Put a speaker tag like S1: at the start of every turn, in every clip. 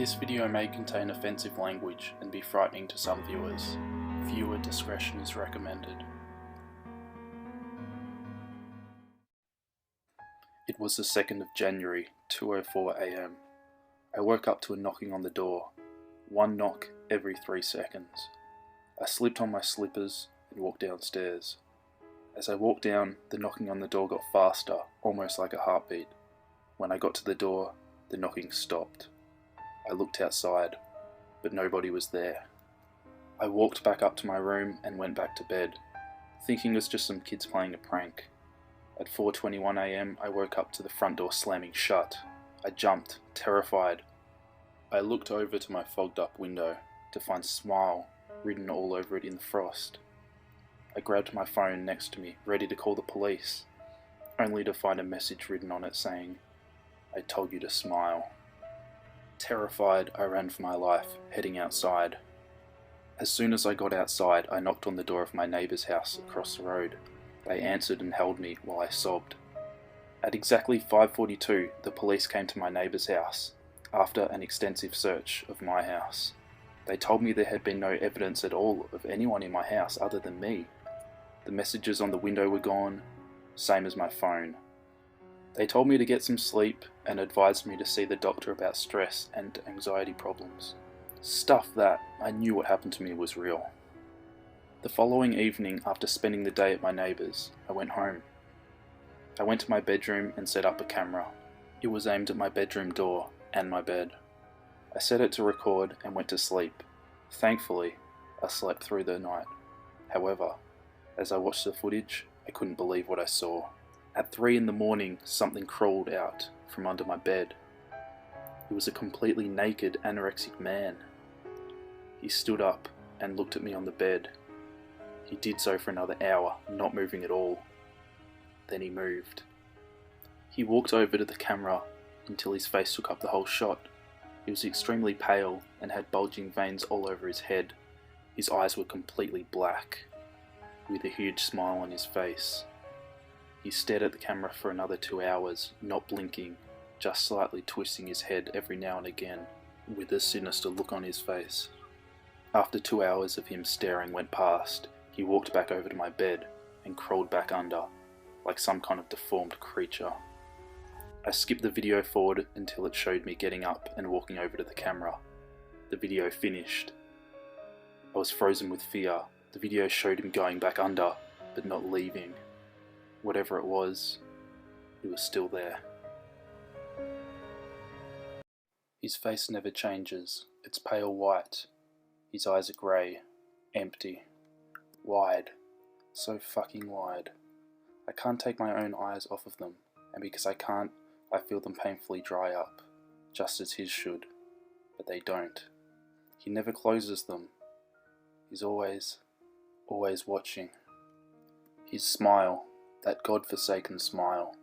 S1: This video may contain offensive language and be frightening to some viewers. Viewer discretion is recommended. It was the 2nd of January, 2:04 AM. I woke up to a knocking on the door. One knock every 3 seconds. I slipped on my slippers and walked downstairs. As I walked down, the knocking on the door got faster, almost like a heartbeat. When I got to the door, the knocking stopped. I looked outside, but nobody was there. I walked back up to my room and went back to bed, thinking it was just some kids playing a prank. At 4:21 AM, I woke up to the front door slamming shut. I jumped, terrified. I looked over to my fogged up window to find "Smile" written all over it in the frost. I grabbed my phone next to me, ready to call the police, only to find a message written on it saying, "I told you to smile." Terrified, I ran for my life, heading outside. As soon as I got outside, I knocked on the door of my neighbour's house across the road. They answered and held me while I sobbed. At exactly 5:42, the police came to my neighbour's house, after an extensive search of my house. They told me there had been no evidence at all of anyone in my house other than me. The messages on the window were gone, same as my phone. They told me to get some sleep and advised me to see the doctor about stress and anxiety problems. Stuff that I knew what happened to me was real. The following evening, after spending the day at my neighbour's, I went home. I went to my bedroom and set up a camera. It was aimed at my bedroom door and my bed. I set it to record and went to sleep. Thankfully, I slept through the night. However, as I watched the footage, I couldn't believe what I saw. At 3 in the morning, something crawled out from under my bed. It was a completely naked, anorexic man. He stood up and looked at me on the bed. He did so for another hour, not moving at all. Then he moved. He walked over to the camera until his face took up the whole shot. He was extremely pale and had bulging veins all over his head. His eyes were completely black, with a huge smile on his face. He stared at the camera for another 2 hours, not blinking, just slightly twisting his head every now and again, with a sinister look on his face. After 2 hours of him staring went past, he walked back over to my bed and crawled back under, like some kind of deformed creature. I skipped the video forward until it showed me getting up and walking over to the camera. The video finished. I was frozen with fear. The video showed him going back under, but not leaving. Whatever it was still there. His face never changes. It's pale white. His eyes are grey, empty, wide, so fucking wide. I can't take my own eyes off of them, and because I can't, I feel them painfully dry up, just as his should, but they don't. He never closes them. He's always watching. His smile, that God-forsaken smile,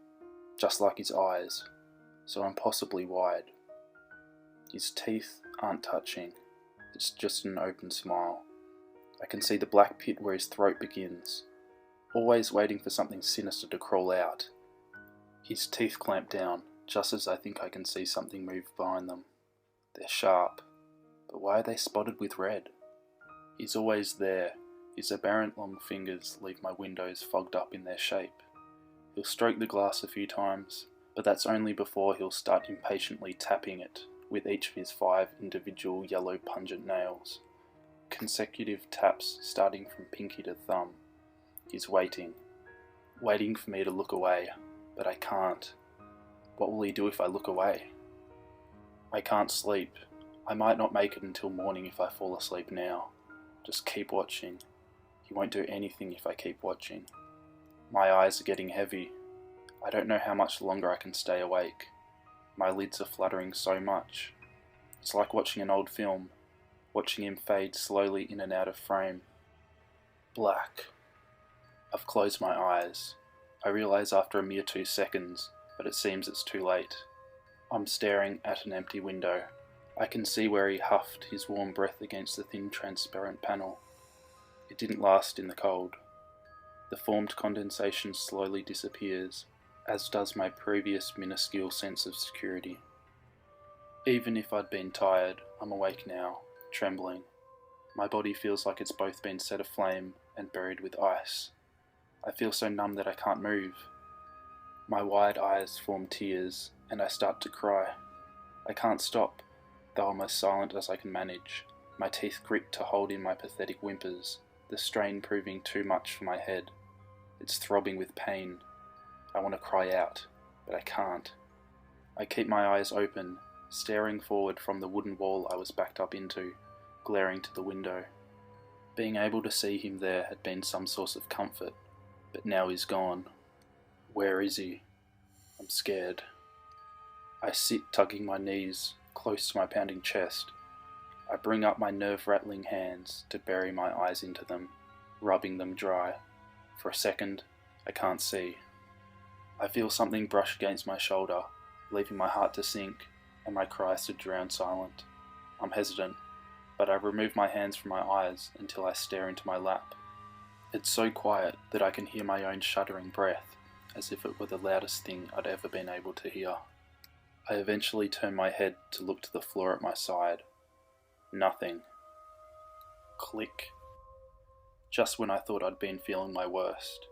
S1: just like his eyes, so impossibly wide. His teeth aren't touching, it's just an open smile. I can see the black pit where his throat begins, always waiting for something sinister to crawl out. His teeth clamp down, just as I think I can see something move behind them. They're sharp, but why are they spotted with red? He's always there. His aberrant long fingers leave my windows fogged up in their shape. He'll stroke the glass a few times, but that's only before he'll start impatiently tapping it with each of his 5 individual yellow pungent nails. Consecutive taps starting from pinky to thumb. He's waiting for me to look away, but I can't. What will he do if I look away? I can't sleep. I might not make it until morning if I fall asleep now. Just keep watching. He won't do anything if I keep watching. My eyes are getting heavy. I don't know how much longer I can stay awake. My lids are fluttering so much. It's like watching an old film, watching him fade slowly in and out of frame. Black. I've closed my eyes. I realise after a mere 2 seconds, but it seems it's too late. I'm staring at an empty window. I can see where he huffed his warm breath against the thin transparent panel. It didn't last in the cold. The formed condensation slowly disappears, as does my previous minuscule sense of security. Even if I'd been tired, I'm awake now, trembling. My body feels like it's both been set aflame and buried with ice. I feel so numb that I can't move. My wide eyes form tears, and I start to cry. I can't stop, though I'm as silent as I can manage. My teeth grit to hold in my pathetic whimpers, the strain proving too much for my head. It's throbbing with pain. I want to cry out, but I can't. I keep my eyes open, staring forward from the wooden wall I was backed up into, glaring to the window. Being able to see him there had been some source of comfort, but now he's gone. Where is he? I'm scared. I sit tugging my knees close to my pounding chest. I bring up my nerve-rattling hands to bury my eyes into them, rubbing them dry. For a second, I can't see. I feel something brush against my shoulder, leaving my heart to sink and my cries to drown silent. I'm hesitant, but I remove my hands from my eyes until I stare into my lap. It's so quiet that I can hear my own shuddering breath, as if it were the loudest thing I'd ever been able to hear. I eventually turn my head to look to the floor at my side. Nothing. Click. Just when I thought I'd been feeling my worst,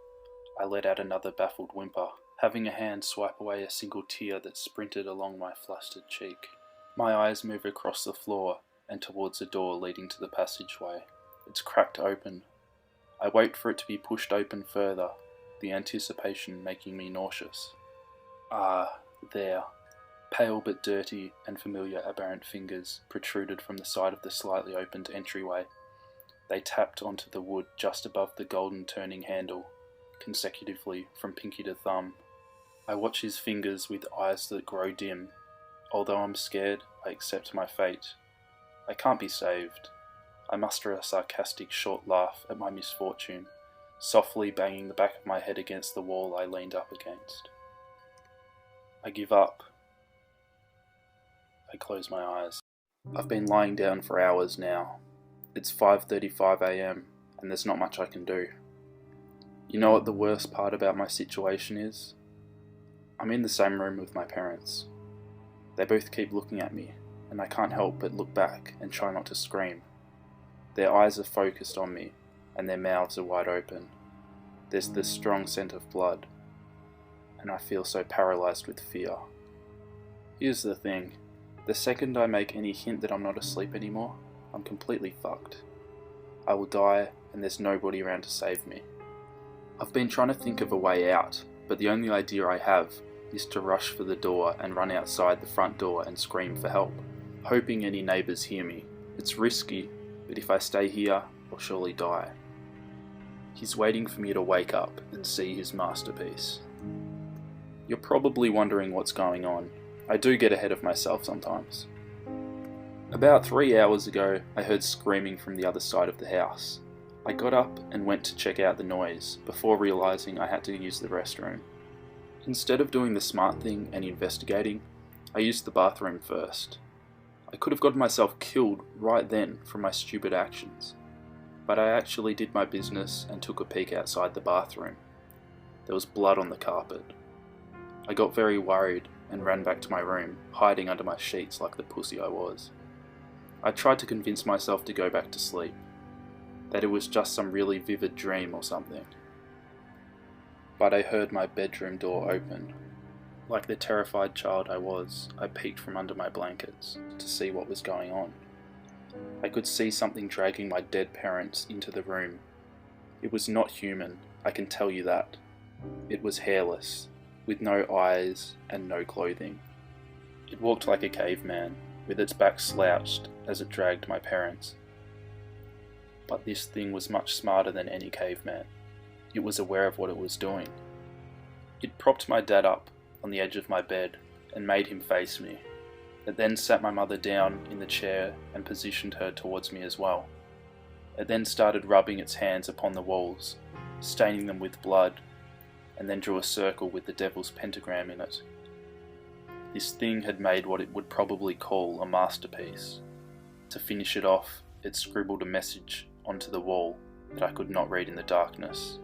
S1: I let out another baffled whimper, having a hand swipe away a single tear that sprinted along my flustered cheek. My eyes move across the floor and towards a door leading to the passageway. It's cracked open. I wait for it to be pushed open further, the anticipation making me nauseous. Ah, there. Pale but dirty and familiar aberrant fingers protruded from the side of the slightly opened entryway. They tapped onto the wood just above the golden turning handle, consecutively from pinky to thumb. I watch his fingers with eyes that grow dim. Although I'm scared, I accept my fate. I can't be saved. I muster a sarcastic short laugh at my misfortune, softly banging the back of my head against the wall I leaned up against. I give up. I close my eyes. I've been lying down for hours now. It's 5:35 AM and there's not much I can do. You know what the worst part about my situation is? I'm in the same room with my parents. They both keep looking at me, and I can't help but look back and try not to scream. Their eyes are focused on me, and their mouths are wide open. There's this strong scent of blood, and I feel so paralysed with fear. Here's the thing. The second I make any hint that I'm not asleep anymore, I'm completely fucked. I will die, and there's nobody around to save me. I've been trying to think of a way out, but the only idea I have is to rush for the door and run outside the front door and scream for help, hoping any neighbours hear me. It's risky, but if I stay here, I'll surely die. He's waiting for me to wake up and see his masterpiece. You're probably wondering what's going on. I do get ahead of myself sometimes. About 3 hours ago, I heard screaming from the other side of the house. I got up and went to check out the noise, before realising I had to use the restroom. Instead of doing the smart thing and investigating, I used the bathroom first. I could have gotten myself killed right then from my stupid actions, but I actually did my business and took a peek outside the bathroom. There was blood on the carpet. I got very worried and ran back to my room, hiding under my sheets like the pussy I was. I tried to convince myself to go back to sleep, that it was just some really vivid dream or something. But I heard my bedroom door open. Like the terrified child I was, I peeked from under my blankets to see what was going on. I could see something dragging my dead parents into the room. It was not human, I can tell you that. It was hairless, with no eyes and no clothing. It walked like a caveman, with its back slouched as it dragged my parents. But this thing was much smarter than any caveman. It was aware of what it was doing. It propped my dad up on the edge of my bed and made him face me. It then sat my mother down in the chair and positioned her towards me as well. It then started rubbing its hands upon the walls, staining them with blood, and then drew a circle with the devil's pentagram in it. This thing had made what it would probably call a masterpiece. To finish it off, it scribbled a message onto the wall that I could not read in the darkness.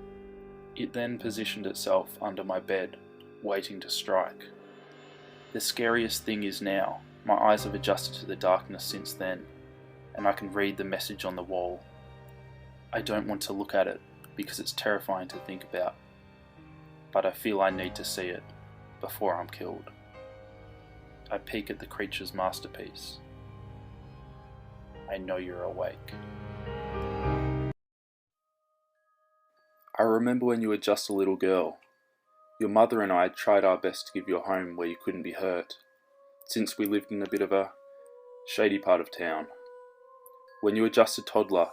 S1: It then positioned itself under my bed, waiting to strike. The scariest thing is now, My eyes have adjusted to the darkness since then, and I can read the message on the wall. I don't want to look at it because it's terrifying to think about, but I feel I need to see it before I'm killed. I peek at the creature's masterpiece. I know you're awake. I remember when you were just a little girl. Your mother and I tried our best to give you a home where you couldn't be hurt, since we lived in a bit of a shady part of town. When you were just a toddler,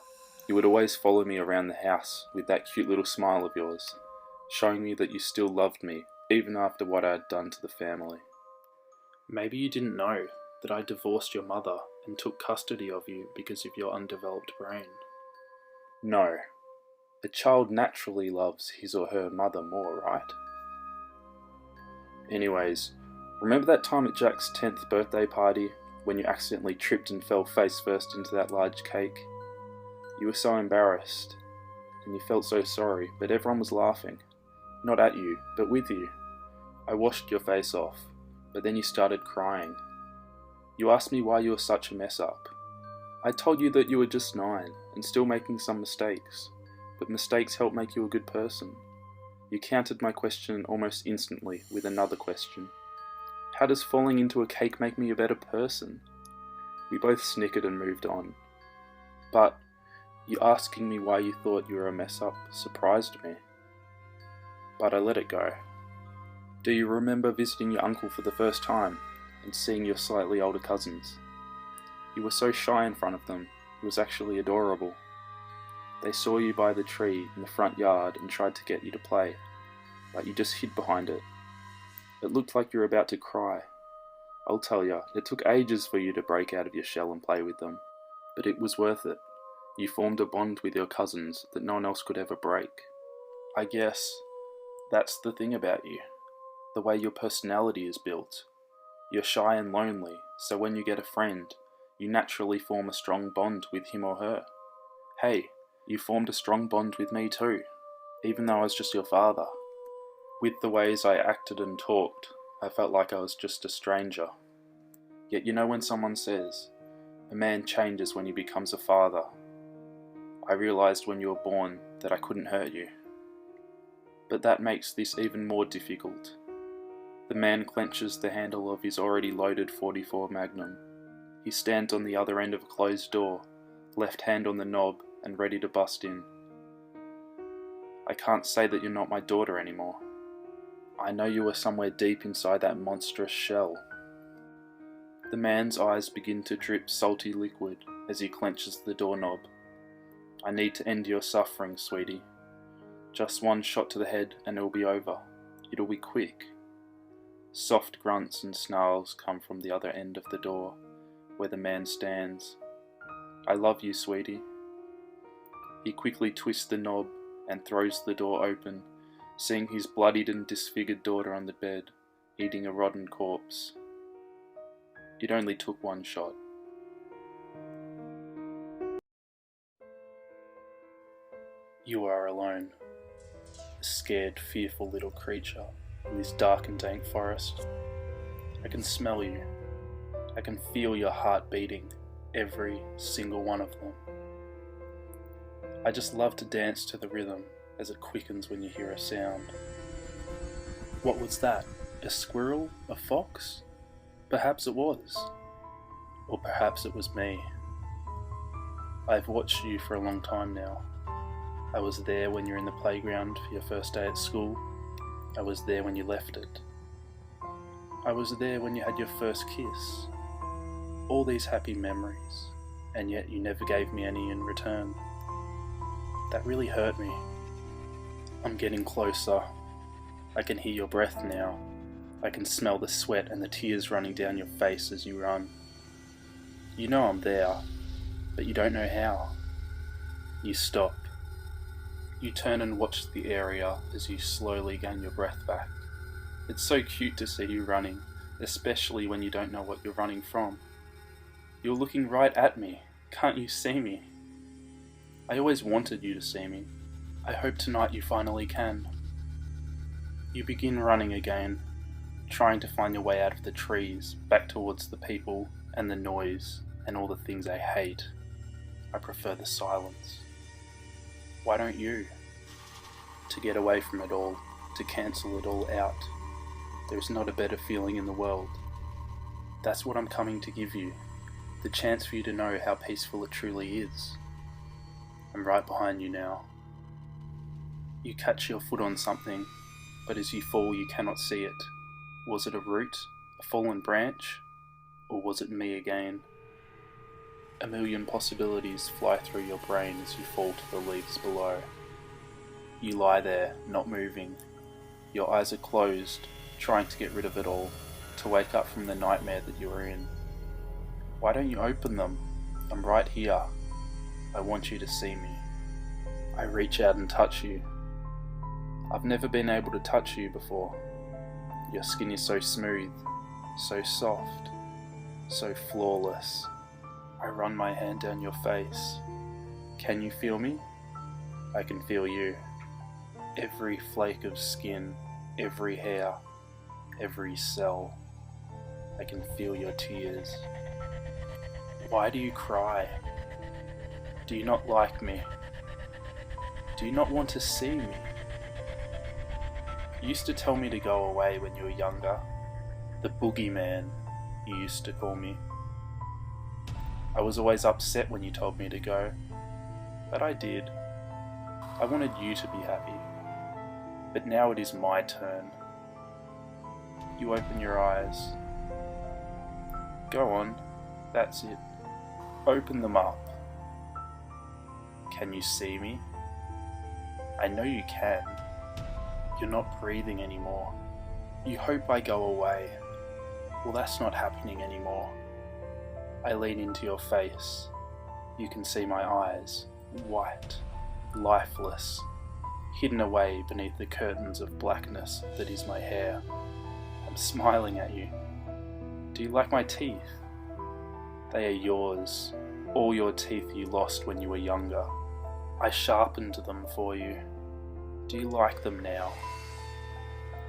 S1: you would always follow me around the house with that cute little smile of yours, showing me that you still loved me, even after what I had done to the family. Maybe you didn't know that I divorced your mother and took custody of you because of your undeveloped brain. No, a child naturally loves his or her mother more, right? Anyways, remember that time at Jack's 10th birthday party when you accidentally tripped and fell face first into that large cake? You were so embarrassed, and you felt so sorry, but everyone was laughing. Not at you, but with you. I washed your face off, but then you started crying. You asked me why you were such a mess up. I told you that you were just 9, and still making some mistakes, but mistakes help make you a good person. You countered my question almost instantly with another question. How does falling into a cake make me a better person? We both snickered and moved on. But you asking me why you thought you were a mess up surprised me. But I let it go. Do you remember visiting your uncle for the first time and seeing your slightly older cousins? You were so shy in front of them, it was actually adorable. They saw you by the tree in the front yard and tried to get you to play, but you just hid behind it. It looked like you were about to cry. I'll tell you, it took ages for you to break out of your shell and play with them, but it was worth it. You formed a bond with your cousins that no one else could ever break. I guess that's the thing about you, the way your personality is built. You're shy and lonely, so when you get a friend, you naturally form a strong bond with him or her. Hey, you formed a strong bond with me too, even though I was just your father. With the ways I acted and talked, I felt like I was just a stranger. Yet you know when someone says, a man changes when he becomes a father. I realized when you were born that I couldn't hurt you. But that makes this even more difficult. The man clenches the handle of his already loaded .44 Magnum. He stands on the other end of a closed door, left hand on the knob and ready to bust in. I can't say that you're not my daughter anymore. I know you are somewhere deep inside that monstrous shell. The man's eyes begin to drip salty liquid as he clenches the doorknob. I need to end your suffering, sweetie. Just one shot to the head and it'll be over. It'll be quick. Soft grunts and snarls come from the other end of the door, where the man stands. I love you, sweetie. He quickly twists the knob and throws the door open, seeing his bloodied and disfigured daughter on the bed, eating a rotten corpse. It only took one shot. You are alone, a scared, fearful little creature in this dark and dank forest. I can smell you. I can feel your heart beating, every single one of them. I just love to dance to the rhythm as it quickens when you hear a sound. What was that? A squirrel? A fox? Perhaps it was. Or perhaps it was me. I've watched you for a long time now. I was there when you were in the playground for your first day at school. I was there when you left it. I was there when you had your first kiss. All these happy memories, and yet you never gave me any in return. That really hurt me. I'm getting closer. I can hear your breath now. I can smell the sweat and the tears running down your face as you run. You know I'm there, but you don't know how. You stop. You turn and watch the area as you slowly gain your breath back. It's so cute to see you running, especially when you don't know what you're running from. You're looking right at me. Can't you see me? I always wanted you to see me. I hope tonight you finally can. You begin running again. trying to find your way out of the trees, back towards the people and the noise and all the things I hate. I prefer the silence. Why don't you? To get away from it all, to cancel it all out. There's not a better feeling in the world. That's what I'm coming to give you, the chance for you to know how peaceful it truly is. I'm right behind you now. You catch your foot on something, but as you fall you cannot see it. Was it a root, a fallen branch, or was it me again? A million possibilities fly through your brain as you fall to the leaves below. You lie there, not moving. Your eyes are closed, trying to get rid of it all, to wake up from the nightmare that you are in. Why don't you open them? I'm right here. I want you to see me. I reach out and touch you. I've never been able to touch you before. Your skin is so smooth, so soft, so flawless. I run my hand down your face. Can you feel me? I can feel you. Every flake of skin, every hair, every cell. I can feel your tears. Why do you cry? Do you not like me? Do you not want to see me? You used to tell me to go away when you were younger. The boogeyman, you used to call me. I was always upset when you told me to go, but I did. I wanted you to be happy, but now it is my turn. You open your eyes. Go on, that's it. Open them up. Can you see me? I know you can. You're not breathing anymore. You hope I go away. Well, that's not happening anymore. I lean into your face. You can see my eyes, white, lifeless, hidden away beneath the curtains of blackness that is my hair. I'm smiling at you. Do you like my teeth? They are yours, all your teeth you lost when you were younger. I sharpened them for you. Do you like them now?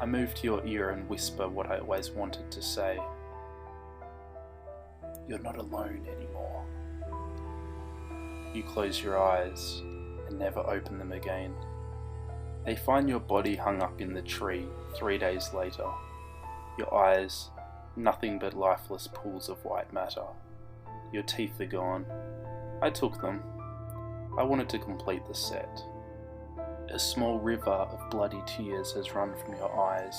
S1: I move to your ear and whisper what I always wanted to say. You're not alone anymore. You close your eyes and never open them again. They find your body hung up in the tree 3 days later. Your eyes, nothing but lifeless pools of white matter. Your teeth are gone. I took them. I wanted to complete the set. A small river of bloody tears has run from your eyes,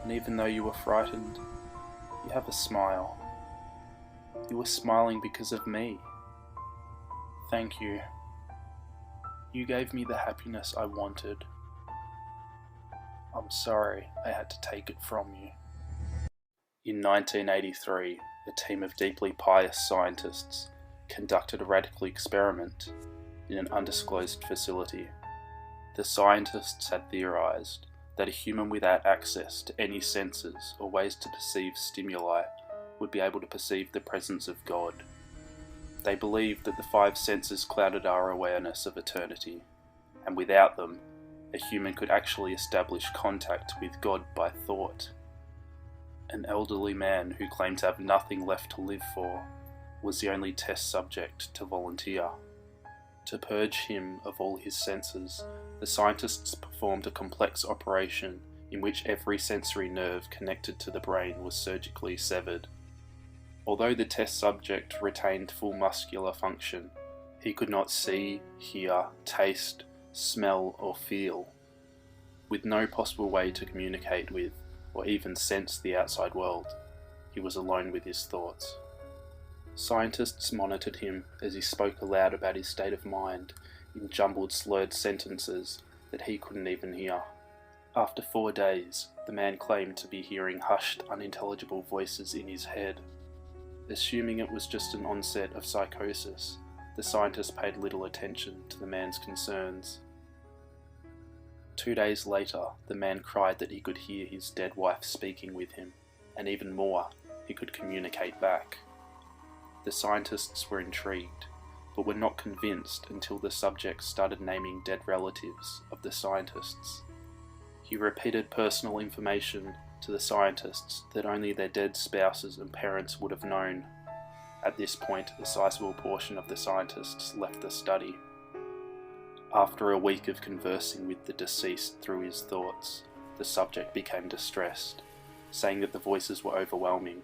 S1: and even though you were frightened, you have a smile. You were smiling because of me. Thank you. You gave me the happiness I wanted. I'm sorry I had to take it from you. In 1983, a team of deeply pious scientists conducted a radical experiment in an undisclosed facility. The scientists had theorized that a human without access to any senses or ways to perceive stimuli would be able to perceive the presence of God. They believed that the 5 senses clouded our awareness of eternity, and without them, a human could actually establish contact with God by thought. An elderly man who claimed to have nothing left to live for was the only test subject to volunteer. To purge him of all his senses, the scientists performed a complex operation in which every sensory nerve connected to the brain was surgically severed. Although the test subject retained full muscular function, he could not see, hear, taste, smell, or feel. With no possible way to communicate with, or even sense the outside world, he was alone with his thoughts. Scientists monitored him as he spoke aloud about his state of mind in jumbled, slurred sentences that he couldn't even hear. After 4 days, the man claimed to be hearing hushed, unintelligible voices in his head. Assuming it was just an onset of psychosis, the scientists paid little attention to the man's concerns. 2 days later, the man cried that he could hear his dead wife speaking with him, and even more, he could communicate back. The scientists were intrigued, but were not convinced until the subject started naming dead relatives of the scientists. He repeated personal information to the scientists that only their dead spouses and parents would have known. At this point, a sizable portion of the scientists left the study. After a week of conversing with the deceased through his thoughts, the subject became distressed, saying that the voices were overwhelming.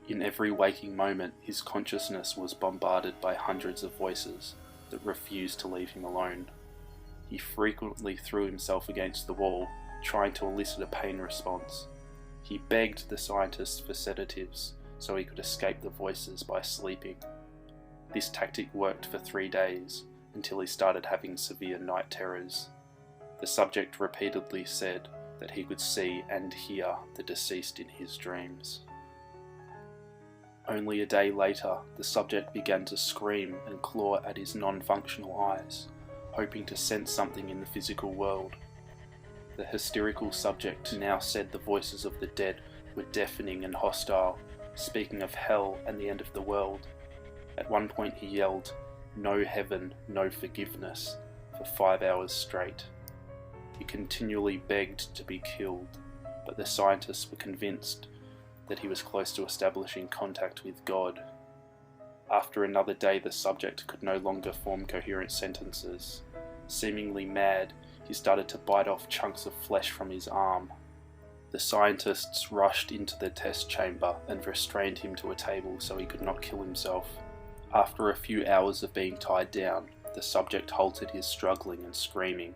S1: In every waking moment, his consciousness was bombarded by hundreds of voices that refused to leave him alone. He frequently threw himself against the wall, trying to elicit a pain response. He begged the scientists for sedatives so he could escape the voices by sleeping. This tactic worked for 3 days, until he started having severe night terrors. The subject repeatedly said that he could see and hear the deceased in his dreams. Only a day later, the subject began to scream and claw at his non-functional eyes, hoping to sense something in the physical world. The hysterical subject now said the voices of the dead were deafening and hostile, speaking of hell and the end of the world. At one point he yelled, "No heaven, no forgiveness," for 5 hours straight. He continually begged to be killed, but the scientists were convinced that he was close to establishing contact with God. After another day, the subject could no longer form coherent sentences. Seemingly mad, he started to bite off chunks of flesh from his arm. The scientists rushed into the test chamber and restrained him to a table so he could not kill himself. After a few hours of being tied down, the subject halted his struggling and screaming.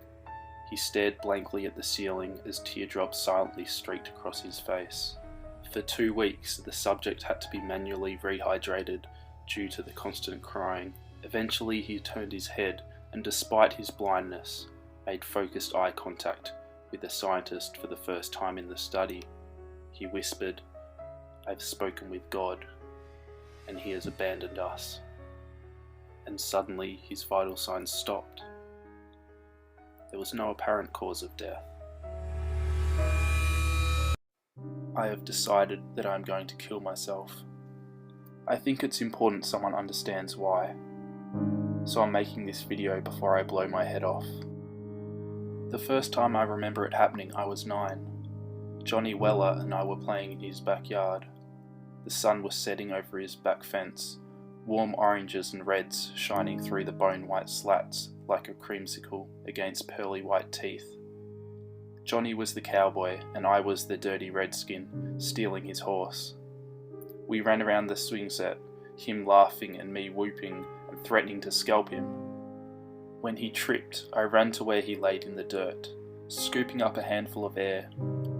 S1: He stared blankly at the ceiling as teardrops silently streaked across his face. For 2 weeks, the subject had to be manually rehydrated due to the constant crying. Eventually he turned his head and, despite his blindness, made focused eye contact with the scientist for the first time in the study. He whispered, "I've spoken with God, and he has abandoned us." And suddenly his vital signs stopped. There was no apparent cause of death. I have decided that I am going to kill myself. I think it's important someone understands why. So I'm making this video before I blow my head off. The first time I remember it happening, I was 9. Johnny Weller and I were playing in his backyard. The sun was setting over his back fence, warm oranges and reds shining through the bone-white slats like a creamsicle against pearly white teeth. Johnny was the cowboy and I was the dirty redskin stealing his horse. We ran around the swing set, him laughing and me whooping and threatening to scalp him. When he tripped, I ran to where he laid in the dirt, scooping up a handful of air,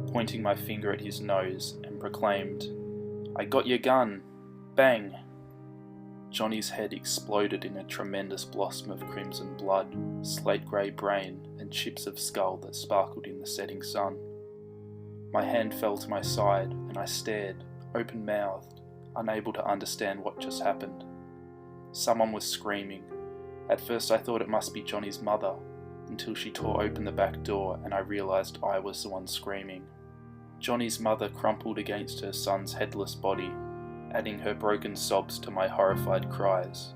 S1: pointing my finger at his nose and proclaimed, "I got your gun! Bang!" Johnny's head exploded in a tremendous blossom of crimson blood, slate-grey brain, and chips of skull that sparkled in the setting sun. My hand fell to my side, and I stared, open-mouthed, unable to understand what just happened. Someone was screaming. At first I thought it must be Johnny's mother, until she tore open the back door and I realised I was the one screaming. Johnny's mother crumpled against her son's headless body, adding her broken sobs to my horrified cries.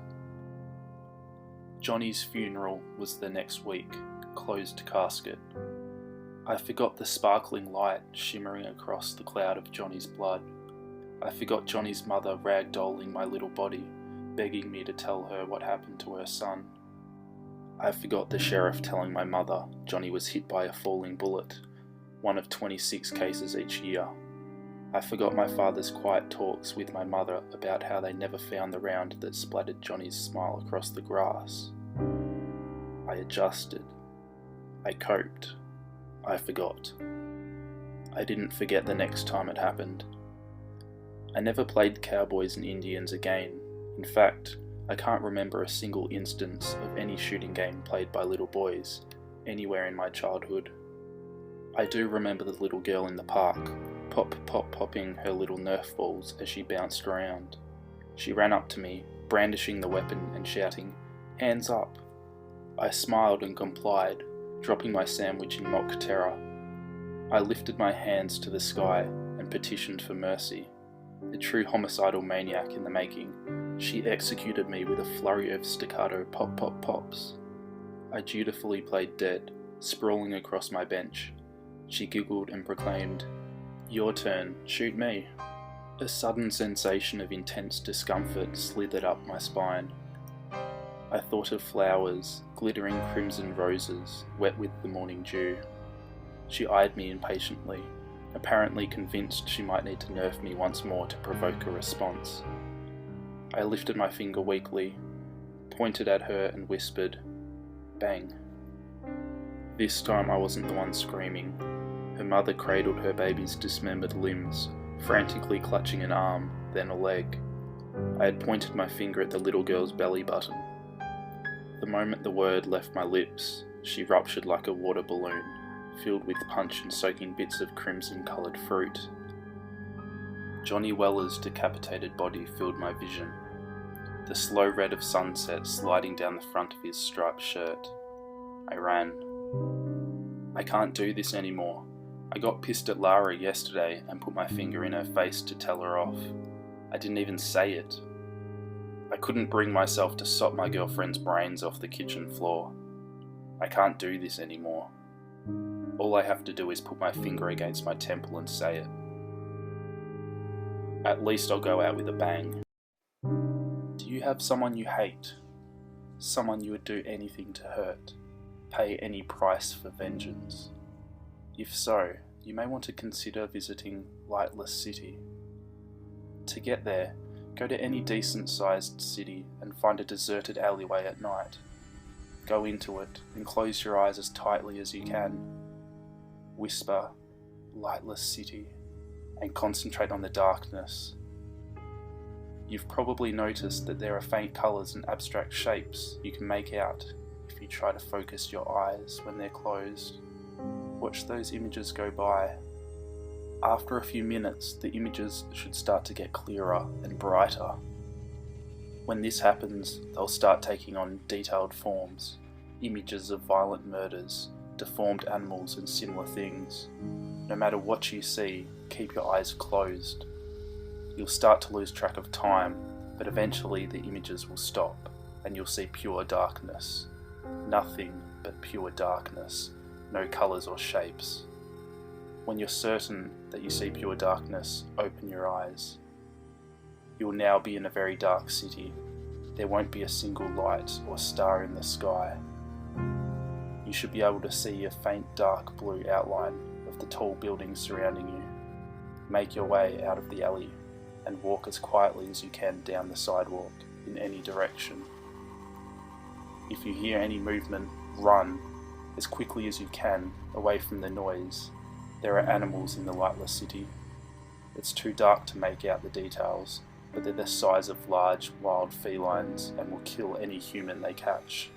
S1: Johnny's funeral was the next week, closed casket. I forgot the sparkling light shimmering across the cloud of Johnny's blood. I forgot Johnny's mother ragdolling my little body, begging me to tell her what happened to her son. I forgot the sheriff telling my mother Johnny was hit by a falling bullet, one of 26 cases each year. I forgot my father's quiet talks with my mother about how they never found the round that splattered Johnny's smile across the grass. I adjusted. I coped. I forgot. I didn't forget the next time it happened. I never played cowboys and Indians again. In fact, I can't remember a single instance of any shooting game played by little boys anywhere in my childhood. I do remember the little girl in the park, popping her little Nerf balls as she bounced around. She ran up to me, brandishing the weapon and shouting, "Hands up!" I smiled and complied, dropping my sandwich in mock terror. I lifted my hands to the sky and petitioned for mercy. A true homicidal maniac in the making, she executed me with a flurry of staccato pops. I dutifully played dead, sprawling across my bench. She giggled and proclaimed, Your turn, shoot me. A sudden sensation of intense discomfort slithered up my spine. I thought of flowers, glittering crimson roses, wet with the morning dew. She eyed me impatiently, apparently convinced she might need to nerf me once more to provoke a response. I lifted my finger weakly, pointed at her and whispered, "Bang." This time I wasn't the one screaming. Her mother cradled her baby's dismembered limbs, frantically clutching an arm, then a leg. I had pointed my finger at the little girl's belly button. The moment the word left my lips, she ruptured like a water balloon, filled with punch and soaking bits of crimson-coloured fruit. Johnny Weller's decapitated body filled my vision, the slow red of sunset sliding down the front of his striped shirt. I ran. I can't do this anymore. I got pissed at Lara yesterday and put my finger in her face to tell her off. I didn't even say it. I couldn't bring myself to sop my girlfriend's brains off the kitchen floor. I can't do this anymore. All I have to do is put my finger against my temple and say it. At least I'll go out with a bang. Do you have someone you hate? Someone you would do anything to hurt? Pay any price for vengeance? If so, you may want to consider visiting Lightless City. To get there, go to any decent-sized city and find a deserted alleyway at night. Go into it and close your eyes as tightly as you can. Whisper, "Lightless City," and concentrate on the darkness. You've probably noticed that there are faint colours and abstract shapes you can make out if you try to focus your eyes when they're closed. Watch those images go by. After a few minutes, the images should start to get clearer and brighter. When this happens, they'll start taking on detailed forms, images of violent murders, deformed animals and similar things. No matter what you see, keep your eyes closed. You'll start to lose track of time, but eventually the images will stop and you'll see pure darkness. Nothing but pure darkness, no colours or shapes. When you're certain that you see pure darkness, open your eyes. You will now be in a very dark city. There won't be a single light or star in the sky. You should be able to see a faint dark blue outline of the tall buildings surrounding you. Make your way out of the alley and walk as quietly as you can down the sidewalk in any direction. If you hear any movement, run as quickly as you can away from the noise. There are animals in the Lightless City. It's too dark to make out the details, but they're the size of large wild felines and will kill any human they catch.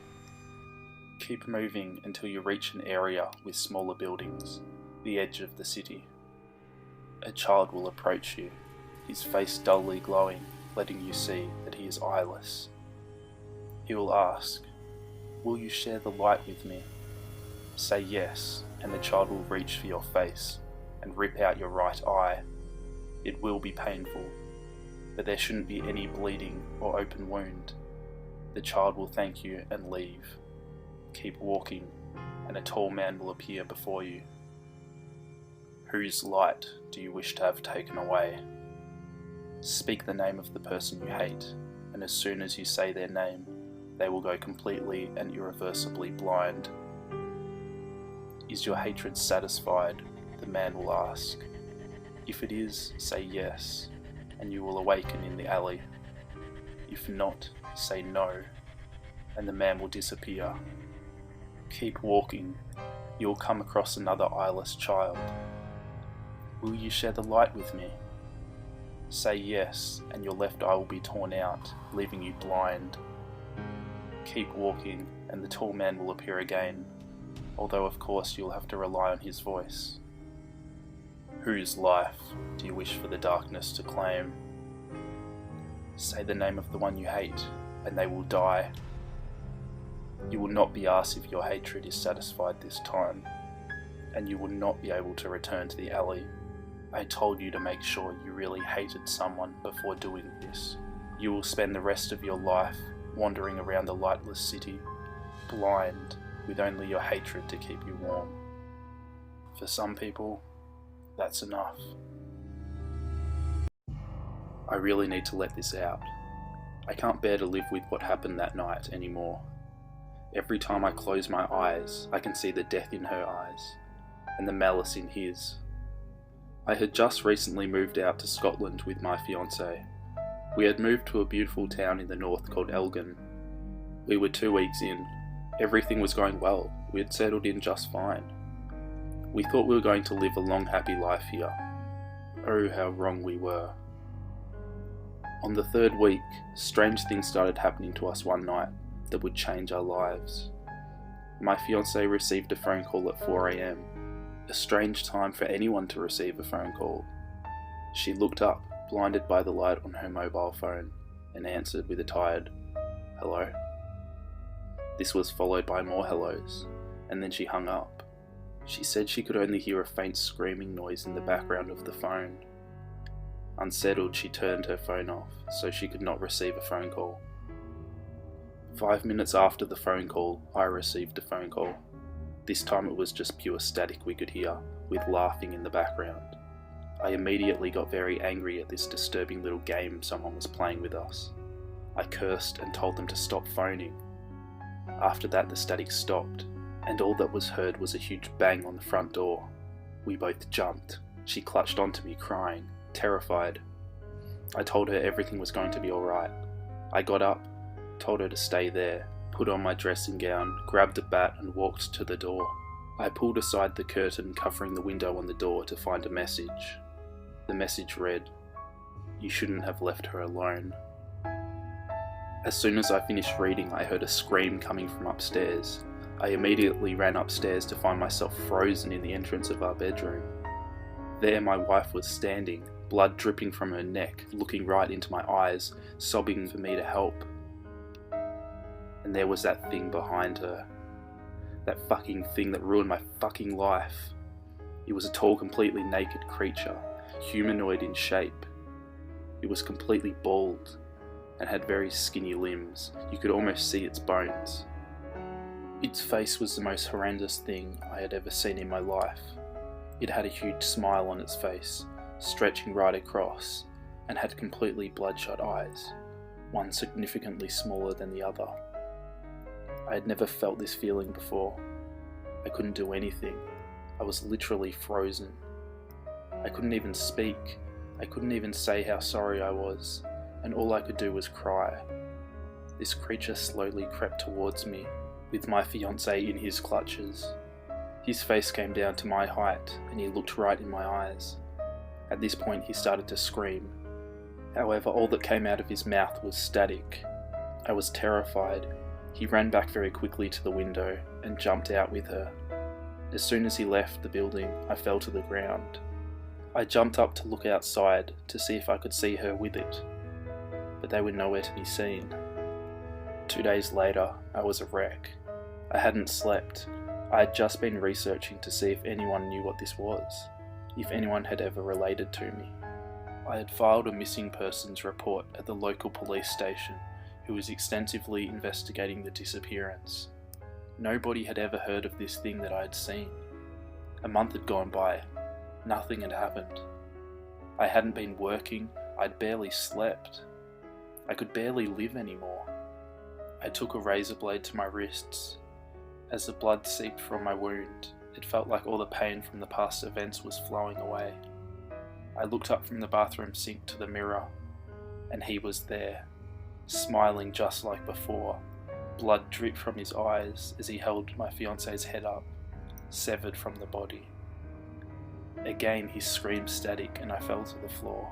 S1: Keep moving until you reach an area with smaller buildings, the edge of the city. A child will approach you, his face dully glowing, letting you see that he is eyeless. He will ask, "Will you share the light with me?" Say yes, and the child will reach for your face and rip out your right eye. It will be painful, but there shouldn't be any bleeding or open wound. The child will thank you and leave. Keep walking, and a tall man will appear before you. Whose light do you wish to have taken away? Speak the name of the person you hate, and as soon as you say their name, they will go completely and irreversibly blind. Is your hatred satisfied? The man will ask. If it is, say yes, and you will awaken in the alley. If not, say no, and the man will disappear. Keep walking. You will come across another eyeless child. Will you share the light with me? Say yes, and your left eye will be torn out, leaving you blind. Keep walking, and the tall man will appear again, although of course you'll have to rely on his voice. Whose life do you wish for the darkness to claim? Say the name of the one you hate, and they will die. You will not be asked if your hatred is satisfied this time, and you will not be able to return to the alley. I told you to make sure you really hated someone before doing this. You will spend the rest of your life wandering around the lightless city, blind, with only your hatred to keep you warm. For some people, That's enough. I really need to let this out. I can't bear to live with what happened that night anymore. Every time I close my eyes, I can see the death in her eyes, and the malice in his. I had just recently moved out to Scotland with my fiancée. We had moved to a beautiful town in the north called 𝚬𝚘𝚾. We were 2 weeks in. Everything was going well. We had settled in just fine. We thought we were going to live a long, happy life here. Oh, how wrong we were. On the 3rd week, strange things started happening to us one night that would change our lives. My fiancée received a phone call at 4 AM, a strange time for anyone to receive a phone call. She looked up, blinded by the light on her mobile phone, and answered with a tired, "Hello?" This was followed by more hellos, and then she hung up. She said she could only hear a faint screaming noise in the background of the phone. Unsettled, she turned her phone off so she could not receive a phone call. 5 minutes after the phone call, I received a phone call. This time it was just pure static we could hear, with laughing in the background. I immediately got very angry at this disturbing little game someone was playing with us. I cursed and told them to stop phoning. After that, the static stopped, and all that was heard was a huge bang on the front door. We both jumped. She clutched onto me, crying, terrified. I told her everything was going to be alright. I got up, told her to stay there, put on my dressing gown, grabbed a bat and walked to the door. I pulled aside the curtain covering the window on the door to find a message. The message read, "You shouldn't have left her alone." As soon as I finished reading, I heard a scream coming from upstairs. I immediately ran upstairs to find myself frozen in the entrance of our bedroom. There my wife was standing, blood dripping from her neck, looking right into my eyes, sobbing for me to help. And there was that thing behind her. That fucking thing that ruined my fucking life. It was a tall, completely naked creature, humanoid in shape. It was completely bald, and had very skinny limbs. You could almost see its bones. Its face was the most horrendous thing I had ever seen in my life. It had a huge smile on its face, stretching right across, and had completely bloodshot eyes, one significantly smaller than the other. I had never felt this feeling before. I couldn't do anything. I was literally frozen. I couldn't even speak. I couldn't even say how sorry I was, and all I could do was cry. This creature slowly crept towards me, with my fiancé in his clutches. His face came down to my height, and he looked right in my eyes. At this point he started to scream. However, all that came out of his mouth was static. I was terrified. He ran back very quickly to the window and jumped out with her. As soon as he left the building, I fell to the ground. I jumped up to look outside to see if I could see her with it, but they were nowhere to be seen. 2 days later, I was a wreck. I hadn't slept. I had just been researching to see if anyone knew what this was, if anyone had ever related to me. I had filed a missing persons report at the local police station, who was extensively investigating the disappearance. Nobody had ever heard of this thing that I had seen. A month had gone by. Nothing had happened. I hadn't been working. I'd barely slept. I could barely live anymore. I took a razor blade to my wrists. As the blood seeped from my wound, it felt like all the pain from the past events was flowing away. I looked up from the bathroom sink to the mirror, and he was there, smiling just like before. Blood dripped from his eyes as he held my fiancé's head up, severed from the body. Again he screamed static and I fell to the floor.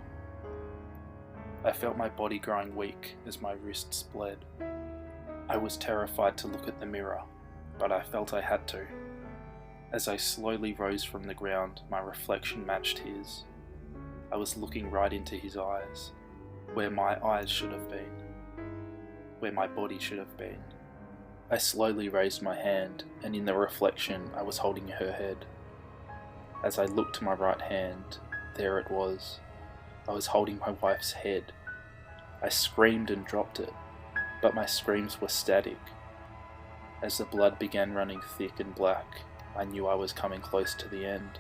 S1: I felt my body growing weak as my wrists bled. I was terrified to look at the mirror, but I felt I had to. As I slowly rose from the ground, my reflection matched his. I was looking right into his eyes, where my eyes should have been, where my body should have been. I slowly raised my hand, and in the reflection I was holding her head. As I looked to my right hand, there it was. I was holding my wife's head. I screamed and dropped it, but my screams were static. As the blood began running thick and black, I knew I was coming close to the end.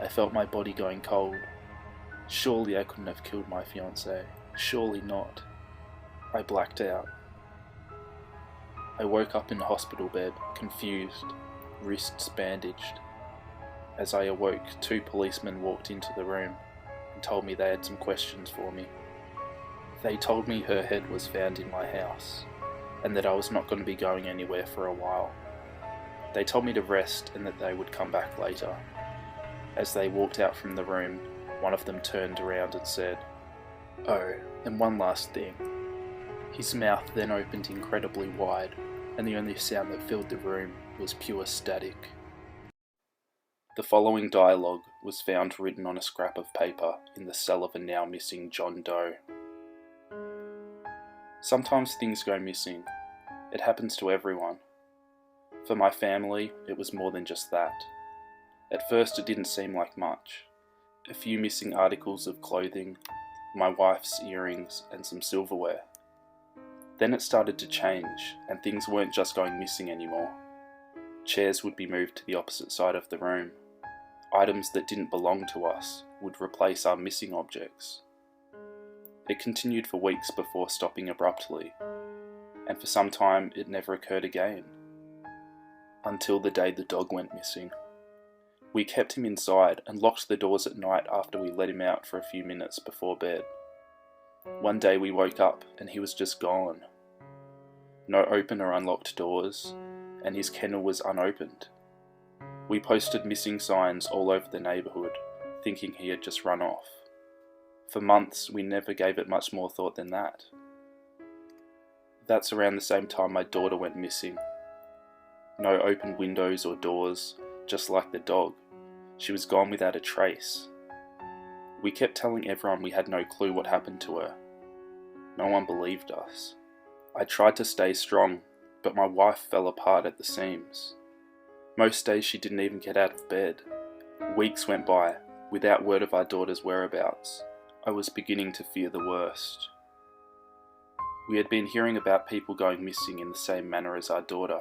S1: I felt my body going cold. Surely I couldn't have killed my fiancée. Surely not. I blacked out. I woke up in a hospital bed, confused, wrists bandaged. As I awoke, 2 policemen walked into the room and told me they had some questions for me. They told me her head was found in my house, and that I was not going to be going anywhere for a while. They told me to rest and that they would come back later. As they walked out from the room, one of them turned around and said, "Oh, and one last thing." His mouth then opened incredibly wide, and the only sound that filled the room was pure static. The following dialogue was found written on a scrap of paper in the cell of a now missing John Doe. Sometimes things go missing. It happens to everyone. For my family, it was more than just that. At first it didn't seem like much. A few missing articles of clothing, my wife's earrings and some silverware. Then it started to change, and things weren't just going missing anymore. Chairs would be moved to the opposite side of the room. Items that didn't belong to us would replace our missing objects. It continued for weeks before stopping abruptly, and for some time it never occurred again. Until the day the dog went missing. We kept him inside and locked the doors at night after we let him out for a few minutes before bed. One day we woke up and he was just gone. No open or unlocked doors, and his kennel was unopened. We posted missing signs all over the neighbourhood, thinking he had just run off. For months we never gave it much more thought than that. That's around the same time my daughter went missing. No open windows or doors, just like the dog. She was gone without a trace. We kept telling everyone we had no clue what happened to her. No one believed us. I tried to stay strong, but my wife fell apart at the seams. Most days she didn't even get out of bed. Weeks went by, without word of our daughter's whereabouts. I was beginning to fear the worst. We had been hearing about people going missing in the same manner as our daughter.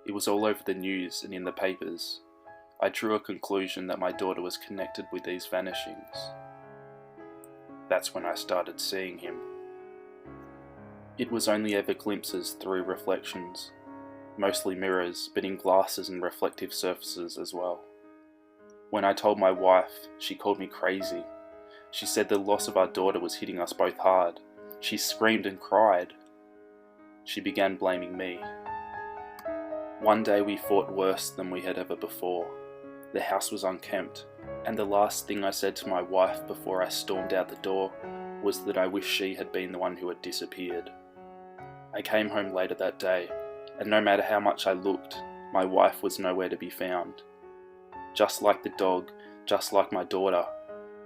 S1: It was all over the news and in the papers. I drew a conclusion that my daughter was connected with these vanishings. That's when I started seeing him. It was only ever glimpses through reflections, mostly mirrors, but in glasses and reflective surfaces as well. When I told my wife, she called me crazy. She said the loss of our daughter was hitting us both hard. She screamed and cried. She began blaming me. One day we fought worse than we had ever before. The house was unkempt, and the last thing I said to my wife before I stormed out the door was that I wished she had been the one who had disappeared. I came home later that day, and no matter how much I looked, my wife was nowhere to be found. Just like the dog, just like my daughter,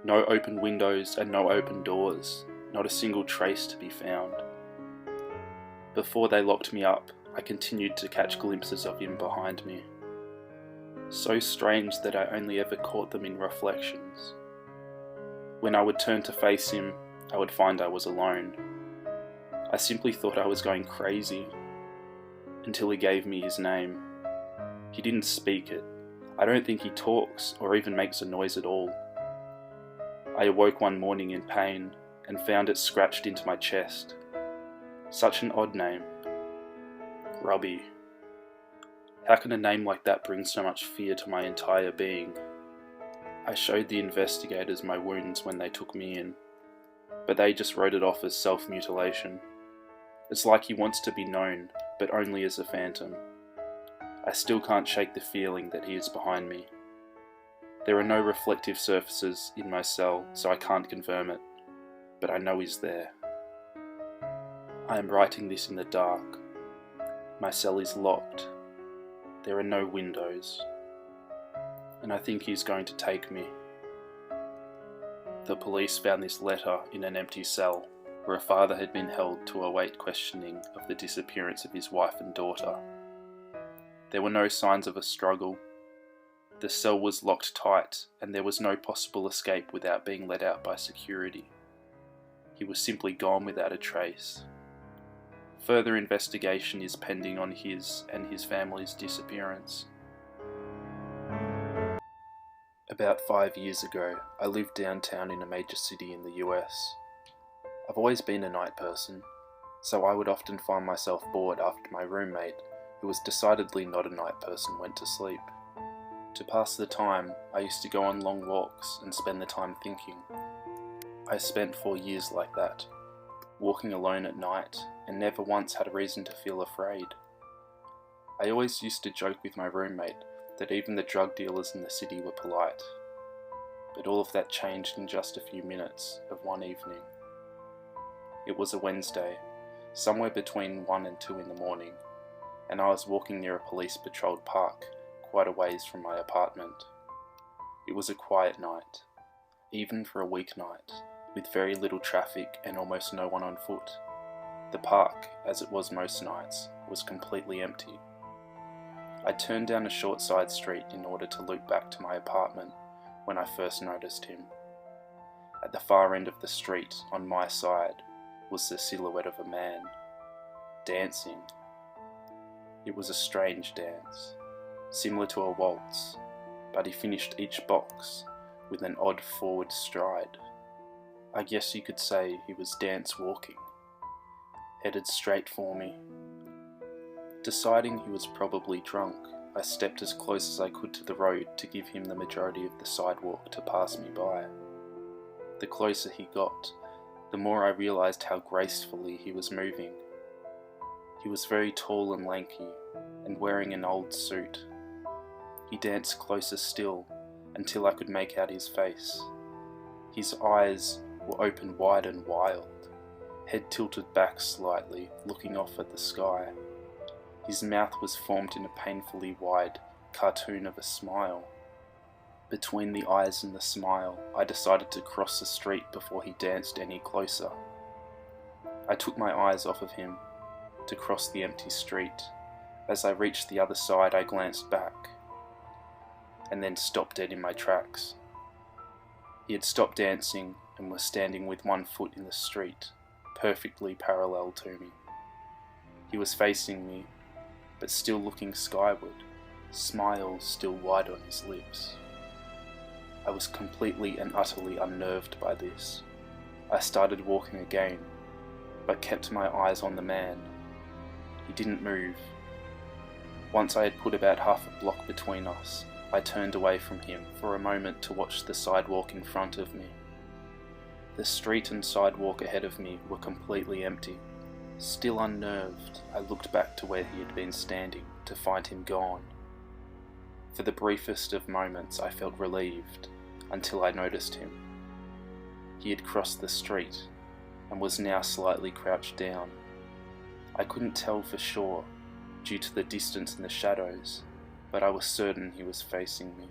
S1: no open windows and no open doors, not a single trace to be found. Before they locked me up, I continued to catch glimpses of him behind me. So strange that I only ever caught them in reflections. When I would turn to face him, I would find I was alone. I simply thought I was going crazy, until he gave me his name. He didn't speak it. I don't think he talks or even makes a noise at all. I awoke one morning in pain and found it scratched into my chest. Such an odd name. Grubby. How can a name like that bring so much fear to my entire being? I showed the investigators my wounds when they took me in, but they just wrote it off as self-mutilation. It's like he wants to be known, but only as a phantom. I still can't shake the feeling that he is behind me. There are no reflective surfaces in my cell, so I can't confirm it, but I know he's there. I am writing this in the dark. My cell is locked. There are no windows. And I think he's going to take me. The police found this letter in an empty cell, where a father had been held to await questioning of the disappearance of his wife and daughter. There were no signs of a struggle. The cell was locked tight, and there was no possible escape without being let out by security. He was simply gone without a trace. Further investigation is pending on his and his family's disappearance. About 5 years ago, I lived downtown in a major city in the US. I've always been a night person, so I would often find myself bored after my roommate, who was decidedly not a night person, went to sleep. To pass the time, I used to go on long walks and spend the time thinking. I spent 4 years like that, walking alone at night, and never once had a reason to feel afraid. I always used to joke with my roommate that even the drug dealers in the city were polite. But all of that changed in just a few minutes of one evening. It was a Wednesday, somewhere between 1 and 2 in the morning, and I was walking near a police-patrolled park quite a ways from my apartment. It was a quiet night, even for a weeknight, with very little traffic and almost no one on foot. The park, as it was most nights, was completely empty. I turned down a short side street in order to loop back to my apartment when I first noticed him. At the far end of the street, on my side, was the silhouette of a man, dancing. It was a strange dance, similar to a waltz, but he finished each box with an odd forward stride. I guess you could say he was dance walking, headed straight for me. Deciding he was probably drunk, I stepped as close as I could to the road to give him the majority of the sidewalk to pass me by. The closer he got, the more I realized how gracefully he was moving. He was very tall and lanky, and wearing an old suit. He danced closer still, until I could make out his face. His eyes were open wide and wild, head tilted back slightly, looking off at the sky. His mouth was formed in a painfully wide cartoon of a smile. Between the eyes and the smile, I decided to cross the street before he danced any closer. I took my eyes off of him to cross the empty street. As I reached the other side, I glanced back, and then stopped dead in my tracks. He had stopped dancing and was standing with one foot in the street, perfectly parallel to me. He was facing me, but still looking skyward, smile still wide on his lips. I was completely and utterly unnerved by this. I started walking again, but kept my eyes on the man. He didn't move. Once I had put about half a block between us, I turned away from him for a moment to watch the sidewalk in front of me. The street and sidewalk ahead of me were completely empty. Still unnerved, I looked back to where he had been standing to find him gone. For the briefest of moments I felt relieved, until I noticed him. He had crossed the street, and was now slightly crouched down. I couldn't tell for sure, due to the distance and the shadows, but I was certain he was facing me.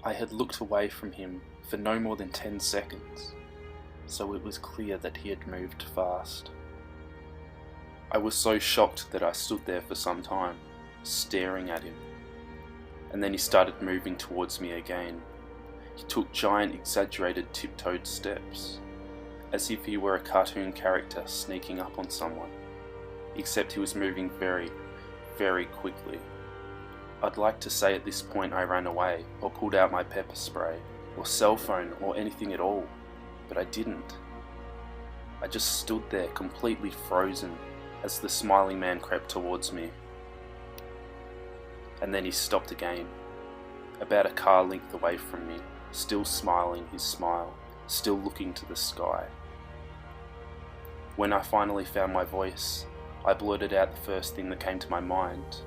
S1: I had looked away from him for no more than 10 seconds, so it was clear that he had moved fast. I was so shocked that I stood there for some time, staring at him, and then he started moving towards me again. He took giant, exaggerated tiptoed steps, as if he were a cartoon character sneaking up on someone, except he was moving very, very quickly. I'd like to say at this point I ran away, or pulled out my pepper spray, or cell phone, or anything at all, but I didn't. I just stood there completely frozen as the smiling man crept towards me. And then he stopped again, about a car length away from me, still smiling his smile, still looking to the sky. When I finally found my voice, I blurted out the first thing that came to my mind.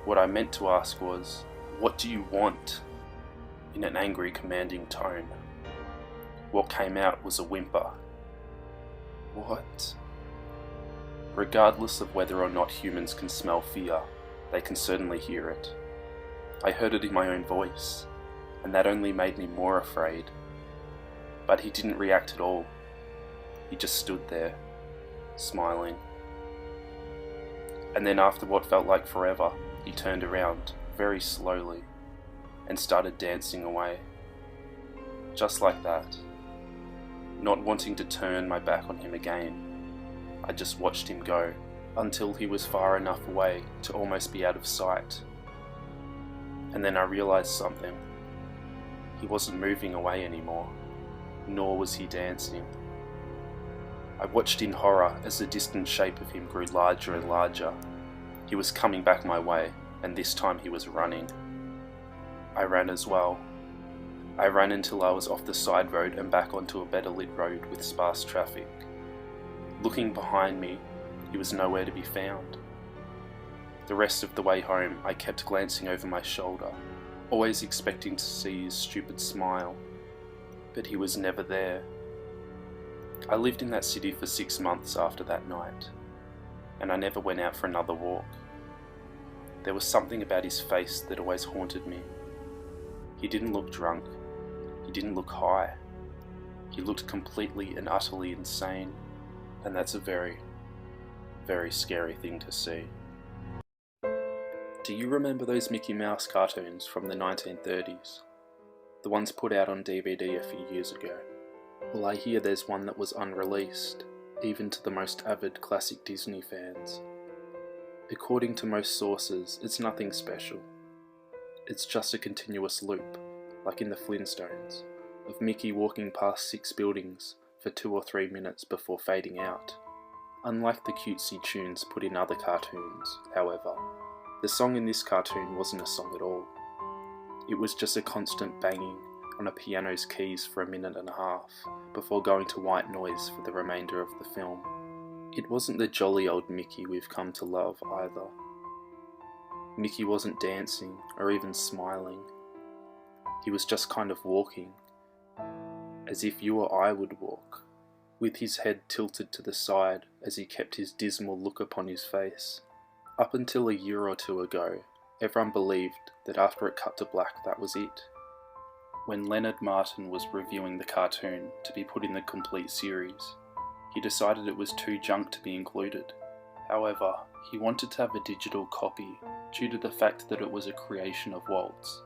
S1: What I meant to ask was, "What do you want?" in an angry, commanding tone. What came out was a whimper. What? Regardless of whether or not humans can smell fear, they can certainly hear it. I heard it in my own voice, and that only made me more afraid. But he didn't react at all. He just stood there, smiling. And then after what felt like forever, he turned around, very slowly, and started dancing away. Just like that. Not wanting to turn my back on him again, I just watched him go, until he was far enough away to almost be out of sight. And then I realized something. He wasn't moving away anymore, nor was he dancing. I watched in horror as the distant shape of him grew larger and larger. He was coming back my way, and this time he was running. I ran as well. I ran until I was off the side road and back onto a better lit road with sparse traffic. Looking behind me, he was nowhere to be found. The rest of the way home, I kept glancing over my shoulder, always expecting to see his stupid smile, but he was never there. I lived in that city for 6 months after that night, and I never went out for another walk. There was something about his face that always haunted me. He didn't look drunk. He didn't look high. He looked completely and utterly insane, and that's a very, very scary thing to see. Do you remember those Mickey Mouse cartoons from the 1930s? The ones put out on DVD a few years ago? Well, I hear there's one that was unreleased, even to the most avid classic Disney fans. According to most sources, it's nothing special. It's just a continuous loop, like in the Flintstones, of Mickey walking past 6 buildings for 2 or 3 minutes before fading out. Unlike the cutesy tunes put in other cartoons, however, the song in this cartoon wasn't a song at all. It was just a constant banging on a piano's keys for 1.5 minutes before going to white noise for the remainder of the film. It wasn't the jolly old Mickey we've come to love either. Mickey wasn't dancing or even smiling. He was just kind of walking, as if you or I would walk, with his head tilted to the side as he kept his dismal look upon his face. Up until a year or 2 ago, everyone believed that after it cut to black, that was it. When Leonard Martin was reviewing the cartoon to be put in the complete series, he decided it was too junk to be included. However, he wanted to have a digital copy due to the fact that it was a creation of Walt's.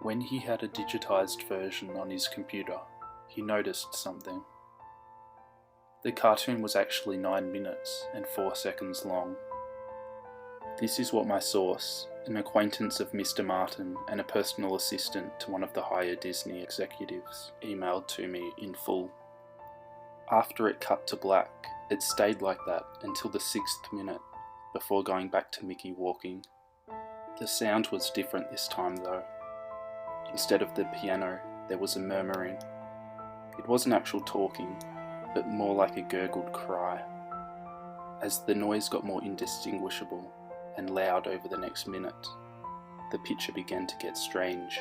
S1: When he had a digitized version on his computer, he noticed something. The cartoon was actually 9 minutes and 4 seconds long. This is what my source, an acquaintance of Mr. Martin and a personal assistant to one of the higher Disney executives, emailed to me in full. After it cut to black, it stayed like that until the 6th minute, before going back to Mickey walking. The sound was different this time though. Instead of the piano, there was a murmuring. It wasn't actual talking, but more like a gurgled cry. As the noise got more indistinguishable and loud over the next minute, the picture began to get strange.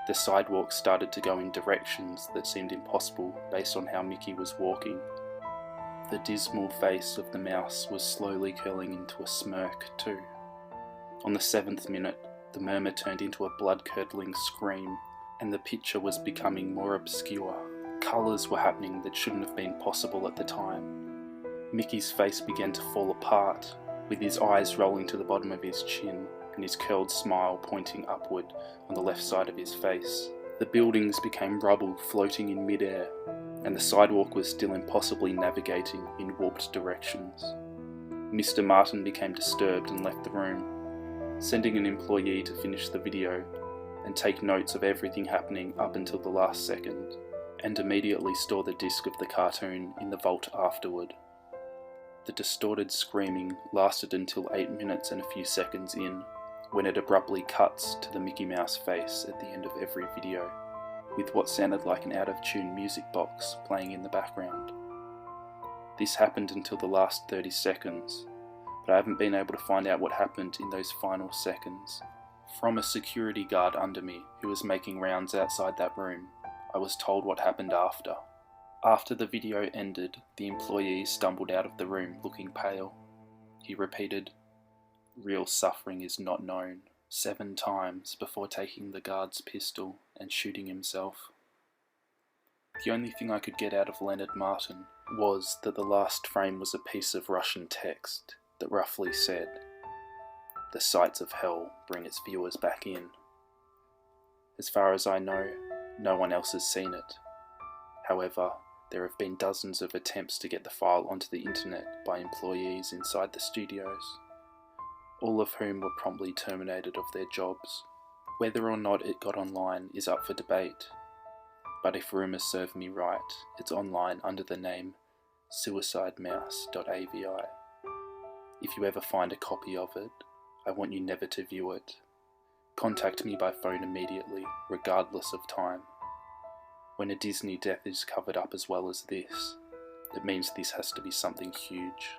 S1: The sidewalk started to go in directions that seemed impossible based on how Mickey was walking. The dismal face of the mouse was slowly curling into a smirk too. On the 7th minute, the murmur turned into a blood-curdling scream, and the picture was becoming more obscure. Colours were happening that shouldn't have been possible at the time. Mickey's face began to fall apart, with his eyes rolling to the bottom of his chin and his curled smile pointing upward on the left side of his face. The buildings became rubble floating in mid-air, and the sidewalk was still impossibly navigating in warped directions. Mr. Martin became disturbed and left the room, sending an employee to finish the video and take notes of everything happening up until the last second, and immediately store the disc of the cartoon in the vault afterward. The distorted screaming lasted until 8 minutes and a few seconds in, when it abruptly cuts to the Mickey Mouse face at the end of every video, with what sounded like an out-of-tune music box playing in the background. This happened until the last 30 seconds, but I haven't been able to find out what happened in those final seconds. From a security guard under me who was making rounds outside that room, I was told what happened after. After the video ended, the employee stumbled out of the room looking pale. He repeated, "Real suffering is not known," 7 times before taking the guard's pistol and shooting himself. The only thing I could get out of Leonard Martin was that the last frame was a piece of Russian text that roughly said, "The sights of hell bring its viewers back in." As far as I know, no one else has seen it. However, there have been dozens of attempts to get the file onto the internet by employees inside the studios, all of whom were promptly terminated of their jobs. Whether or not it got online is up for debate, but if rumours serve me right, it's online under the name 𝚂𝚚𝚛𝚜𝚎. If you ever find a copy of it, I want you never to view it. Contact me by phone immediately, regardless of time. When a Disney death is covered up as well as this, it means this has to be something huge.